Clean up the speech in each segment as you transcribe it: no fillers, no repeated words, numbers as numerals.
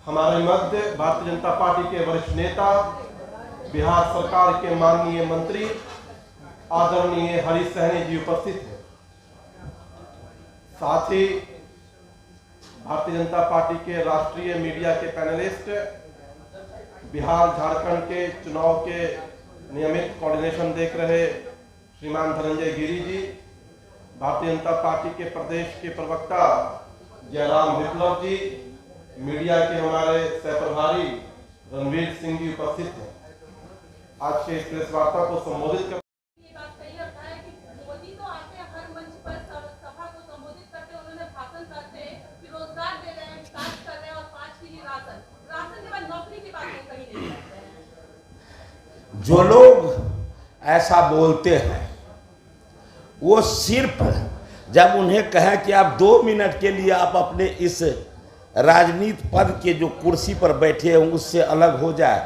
हमारे मध्य भारतीय जनता पार्टी के वरिष्ठ नेता, बिहार सरकार के माननीय मंत्री आदरणीय हरीश सहनी जी उपस्थित हैं। साथ ही भारतीय जनता पार्टी के राष्ट्रीय मीडिया के पैनलिस्ट, बिहार झारखंड के चुनाव के नियमित कोऑर्डिनेशन देख रहे श्रीमान धनंजय गिरी जी, भारतीय जनता पार्टी के प्रदेश के प्रवक्ता जयराम विप्लव जी, मीडिया के हमारे सह प्रभारी रणवीर सिंह जी उपस्थित हैं। आज के इस प्रेस वार्ता को संबोधित कर जो लोग ऐसा बोलते हैं वो सिर्फ जब उन्हें कहें कि आप 2 मिनट के लिए आप अपने इस राजनीति पद के जो कुर्सी पर बैठे हैं उससे अलग हो जाए,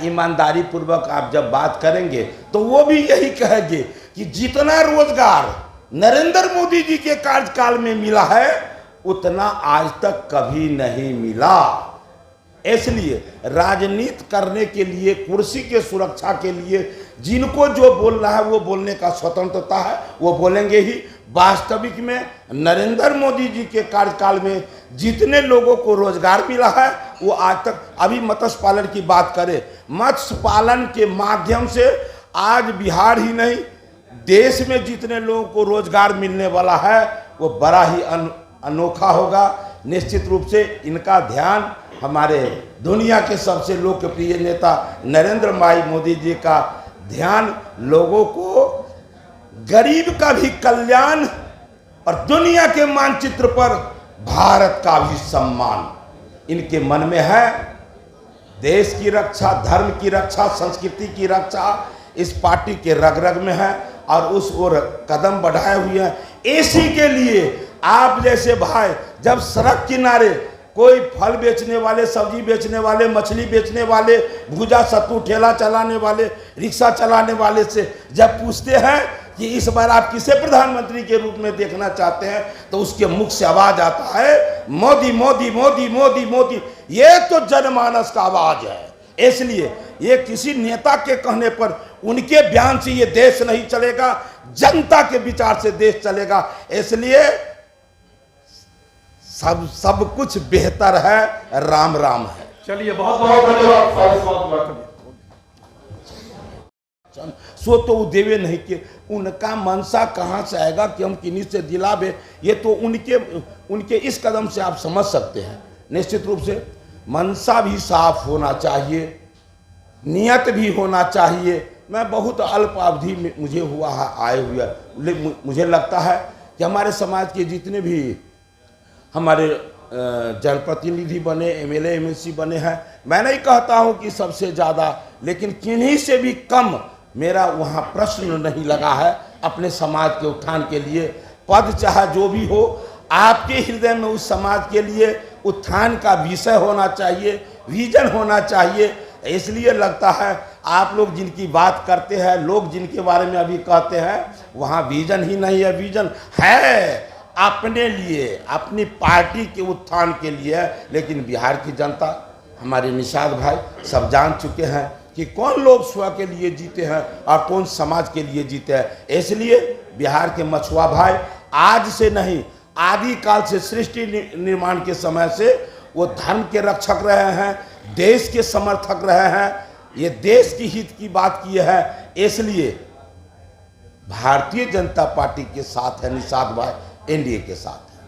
ईमानदारी पूर्वक आप जब बात करेंगे तो वो भी यही कहेंगे कि जितना रोजगार नरेंद्र मोदी जी के कार्यकाल में मिला है उतना आज तक कभी नहीं मिला। इसलिए राजनीति करने के लिए, कुर्सी के सुरक्षा के लिए जिनको जो बोलना है वो बोलने का स्वतंत्रता है, वो बोलेंगे ही। वास्तविक में नरेंद्र मोदी जी के कार्यकाल में जितने लोगों को रोजगार मिला है वो आज तक, अभी मत्स्य पालन की बात करें, मत्स्य पालन के माध्यम से आज बिहार ही नहीं देश में जितने लोगों को रोजगार मिलने वाला है वो बड़ा ही अनोखा होगा। निश्चित रूप से इनका ध्यान हमारे दुनिया के सबसे लोकप्रिय नेता नरेंद्र भाई मोदी जी का ध्यान लोगों को गरीब का भी कल्याण और दुनिया के मानचित्र पर भारत का भी सम्मान इनके मन में है। देश की रक्षा, धर्म की रक्षा, संस्कृति की रक्षा इस पार्टी के रग रग में है और उस ओर कदम बढ़ाए हुए हैं। इसी के लिए आप जैसे भाई जब सड़क किनारे कोई फल बेचने वाले, सब्जी बेचने वाले, मछली बेचने वाले, भूजा सत्तू ठेला चलाने वाले, रिक्शा चलाने वाले से जब पूछते हैं कि इस बार आप किसे प्रधानमंत्री के रूप में देखना चाहते हैं तो उसके मुख से आवाज आता है मोदी मोदी मोदी मोदी मोदी। ये तो जनमानस का आवाज है। इसलिए ये किसी नेता के कहने पर, उनके बयान से ये देश नहीं चलेगा, जनता के विचार से देश चलेगा। इसलिए सब कुछ बेहतर है, राम राम है। चलिए, बहुत बहुत धन्यवाद। सो तो वो देवे नहीं कि उनका मनसा कहाँ से आएगा कि हम किन्हीं से दिलावे, ये तो उनके इस कदम से आप समझ सकते हैं। निश्चित रूप से मनसा भी साफ होना चाहिए, नियत भी होना चाहिए। मैं बहुत अल्प अवधि में मुझे हुआ है आए हुए, मुझे लगता है कि हमारे समाज के जितने भी हमारे जनप्रतिनिधि बने, एमएलए एमएलसी बने हैं, मैं नहीं कहता हूं कि सबसे ज़्यादा, लेकिन किन्हीं से भी कम मेरा वहां प्रश्न नहीं लगा है अपने समाज के उत्थान के लिए। पद चाहे जो भी हो, आपके हृदय में उस समाज के लिए उत्थान का विषय होना चाहिए, विजन होना चाहिए। इसलिए लगता है आप लोग जिनकी बात करते हैं, लोग जिनके बारे में अभी कहते हैं, वहाँ विजन ही नहीं है। विजन है अपने लिए, अपनी पार्टी के उत्थान के लिए, लेकिन बिहार की जनता, हमारे निषाद भाई सब जान चुके हैं कि कौन लोग स्व के लिए जीते हैं और कौन समाज के लिए जीते हैं। इसलिए बिहार के मछुआ भाई आज से नहीं, आदिकाल से, सृष्टि निर्माण के समय से वो धर्म के रक्षक रहे हैं, देश के समर्थक रहे हैं, ये देश की हित की बात की है। इसलिए भारतीय जनता पार्टी के साथ है निषाद भाई, एनडीए के साथ है।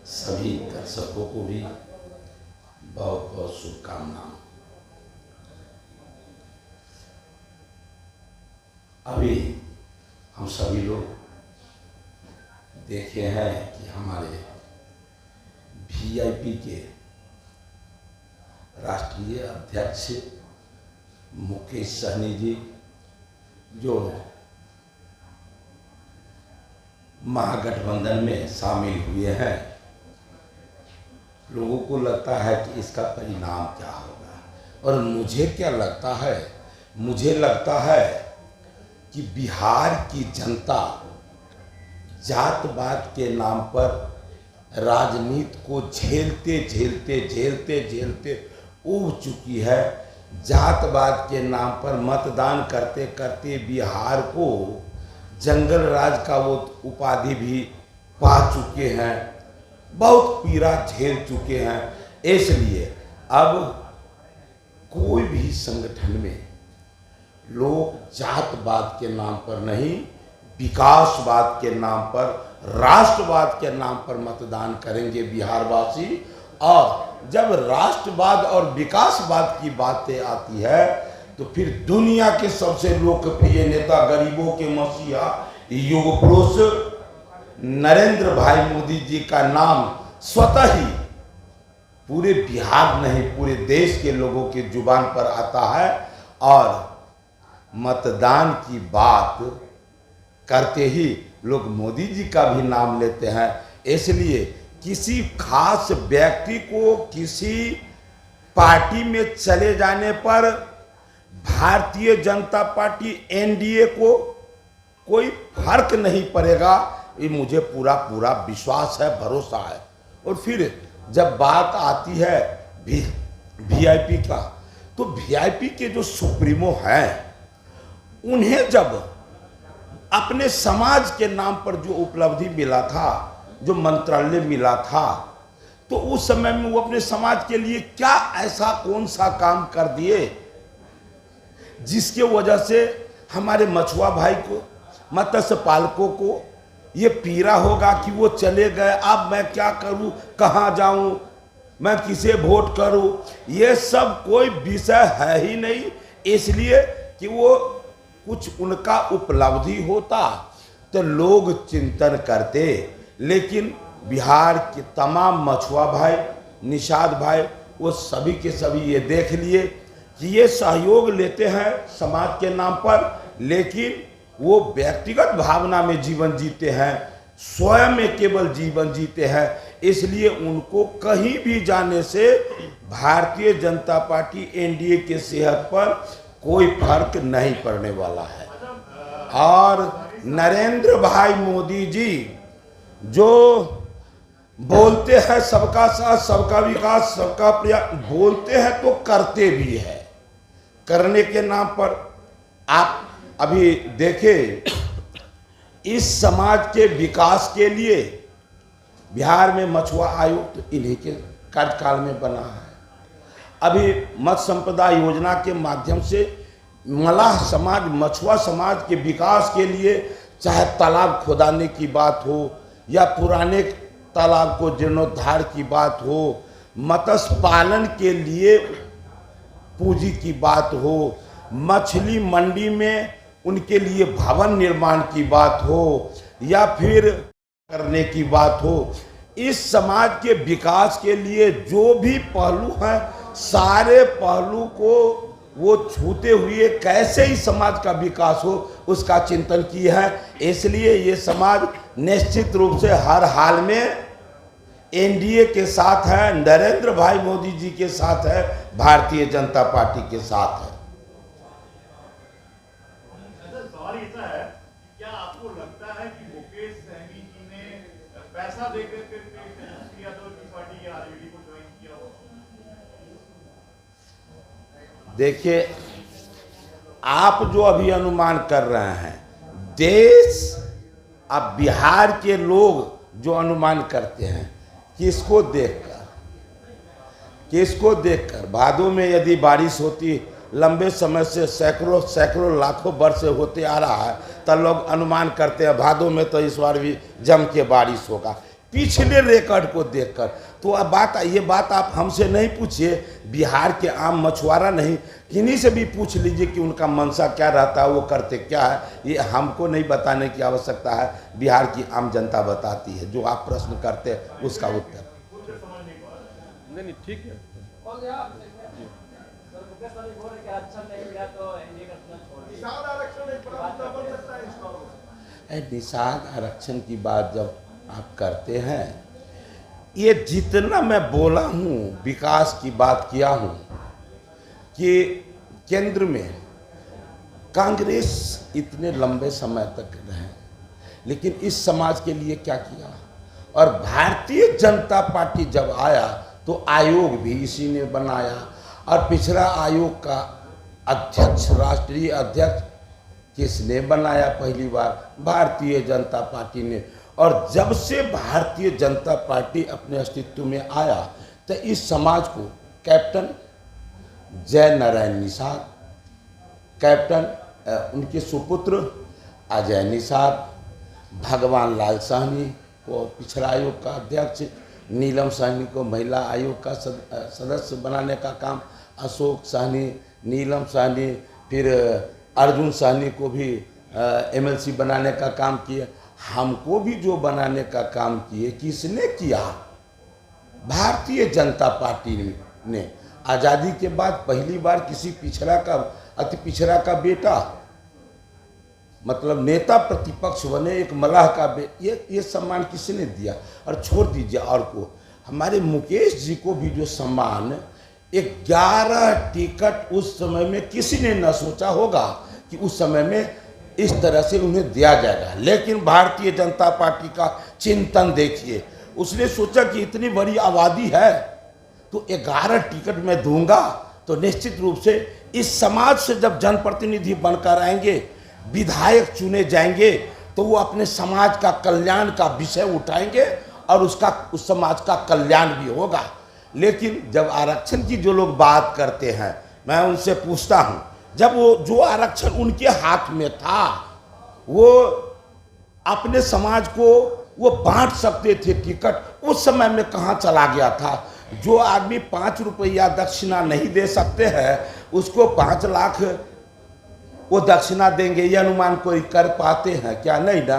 सभी दर्शकों को भी बहुत बहुत शुभकामनाएं। अभी हम सभी लोग देखे हैं कि हमारे वीआईपी के राष्ट्रीय अध्यक्ष मुकेश सहनी जी जो महागठबंधन में शामिल हुए हैं, लोगों को लगता है कि इसका परिणाम क्या होगा। और मुझे क्या लगता है, मुझे लगता है कि बिहार की जनता जात पात के नाम पर राजनीति को झेलते झेलते झेलते झेलते उब चुकी है। जातवाद के नाम पर मतदान करते करते बिहार को जंगल राज का वो उपाधि भी पा चुके हैं, बहुत पीड़ा झेल चुके हैं। इसलिए अब कोई भी संगठन में लोग जातवाद के नाम पर नहीं, विकासवाद के नाम पर, राष्ट्रवाद के नाम पर मतदान करेंगे बिहारवासी। और जब राष्ट्रवाद और विकासवाद की बातें आती है तो फिर दुनिया के सबसे लोकप्रिय नेता, गरीबों के मसीहा, युग पुरुष नरेंद्र भाई मोदी जी का नाम स्वतः ही पूरे बिहार नहीं पूरे देश के लोगों के जुबान पर आता है। और मतदान की बात करते ही लोग मोदी जी का भी नाम लेते हैं। इसलिए किसी खास व्यक्ति को किसी पार्टी में चले जाने पर भारतीय जनता पार्टी एनडीए को कोई फर्क नहीं पड़ेगा, ये मुझे पूरा विश्वास है, भरोसा है। और फिर जब बात आती है वीआईपी का, तो वीआईपी के जो सुप्रीमो हैं, उन्हें जब अपने समाज के नाम पर जो उपलब्धि मिला था, जो मंत्रालय मिला था, तो उस समय में वो अपने समाज के लिए क्या ऐसा कौन सा काम कर दिए जिसके वजह से हमारे मछुआ भाई को, मत्स्य पालकों को ये पीड़ा होगा कि वो चले गए, अब मैं क्या करूं, कहां जाऊं, मैं किसे वोट करूं। ये सब कोई विषय है ही नहीं, इसलिए कि वो कुछ उनका उपलब्धि होता तो लोग चिंतन करते। लेकिन बिहार के तमाम मछुआ भाई, निषाद भाई, वो सभी के सभी ये देख लिए कि ये सहयोग लेते हैं समाज के नाम पर, लेकिन वो व्यक्तिगत भावना में जीवन जीते हैं, स्वयं में केवल जीवन जीते हैं। इसलिए उनको कहीं भी जाने से भारतीय जनता पार्टी एनडीए के सेहत पर कोई फर्क नहीं पड़ने वाला है। और नरेंद्र भाई मोदी जी जो बोलते हैं सबका साथ, सबका विकास, सबका प्रयास, बोलते हैं तो करते भी है। करने के नाम पर आप अभी देखें, इस समाज के विकास के लिए बिहार में मछुआ आयोग तो इन्हीं के कार्यकाल में बना है। अभी मत्स्य संपदा योजना के माध्यम से मलाह समाज, मछुआ समाज के विकास के लिए, चाहे तालाब खोदाने की बात हो या पुराने तालाब को जीर्णोद्धार की बात हो, मत्स्य पालन के लिए पूंजी की बात हो, मछली मंडी में उनके लिए भवन निर्माण की बात हो, या फिर करने की बात हो, इस समाज के विकास के लिए जो भी पहलू हैं, सारे पहलू को वो छूते हुए कैसे ही समाज का विकास हो उसका चिंतन किया है। इसलिए ये समाज निश्चित रूप से हर हाल में एनडीए के साथ है, नरेंद्र भाई मोदी जी के साथ है, भारतीय जनता पार्टी के साथ है। सवाल ऐसा है, क्या आपको लगता है कि मुकेश सहनी जी ने पैसा देकर के यादव की पार्टी या आरजेडी को ज्वाइन किया हो? देखिए, आप जो अभी अनुमान कर रहे हैं, देश अब बिहार के लोग जो अनुमान करते हैं, किसको देखकर भादों में यदि बारिश होती, लंबे समय से सैकड़ों लाखों वर्ष से होते आ रहा है, तब लोग अनुमान करते हैं भादों में तो इस बार भी जम के बारिश होगा, पिछले रिकॉर्ड को देखकर। तो अब ये बात आप हमसे नहीं पूछिए, बिहार के आम मछुआरा नहीं, किन्हीं से भी पूछ लीजिए कि उनका मंशा क्या रहता है, वो करते क्या है। ये हमको नहीं बताने की आवश्यकता है, बिहार की आम जनता बताती है। जो आप प्रश्न करते हैं उसका उत्तर नहीं, ठीक है। निषाद आरक्षण की बात जब आप करते हैं, ये जितना मैं बोला हूँ, विकास की बात किया हूँ कि केंद्र में कांग्रेस इतने लंबे समय तक रहे, लेकिन इस समाज के लिए क्या किया, और भारतीय जनता पार्टी जब आया तो आयोग भी इसी ने बनाया, और पिछड़ा आयोग का अध्यक्ष, राष्ट्रीय अध्यक्ष किसने बनाया? पहली बार भारतीय जनता पार्टी ने। और जब से भारतीय जनता पार्टी अपने अस्तित्व में आया तो इस समाज को कैप्टन जय नारायण निषाद, कैप्टन उनके सुपुत्र अजय निषाद, भगवान लाल साहनी को पिछड़ा आयोग का अध्यक्ष, नीलम साहनी को महिला आयोग का सदस्य बनाने का काम अशोक साहनी, नीलम साहनी, फिर अर्जुन साहनी को भी एमएलसी बनाने का काम किए। हमको भी जो बनाने का काम किए किसने किया? भारतीय जनता पार्टी ने। आज़ादी के बाद पहली बार किसी पिछड़ा का, अति पिछड़ा का बेटा मतलब नेता प्रतिपक्ष बने, एक मलाह का ये सम्मान किसने दिया? और छोड़ दीजिए और को, हमारे मुकेश जी को भी जो सम्मान 11 टिकट उस समय में किसी ने न सोचा होगा कि उस समय में इस तरह से उन्हें दिया जाएगा। लेकिन भारतीय जनता पार्टी का चिंतन देखिए, उसने सोचा कि इतनी बड़ी आबादी है तो 11 टिकट मैं दूंगा तो निश्चित रूप से इस समाज से जब जनप्रतिनिधि बनकर आएंगे, विधायक चुने जाएंगे, तो वो अपने समाज का कल्याण का विषय उठाएंगे और उस समाज का कल्याण भी होगा। लेकिन जब आरक्षण की जो लोग बात करते हैं, मैं उनसे पूछता हूं, जब वो जो आरक्षण उनके हाथ में था वो अपने समाज को वो बांट सकते थे टिकट, उस समय में कहाँ चला गया था? जो आदमी 5 रुपया दक्षिणा नहीं दे सकते हैं उसको 5 लाख वो दक्षिणा देंगे, ये अनुमान कोई कर पाते हैं क्या? नहीं ना।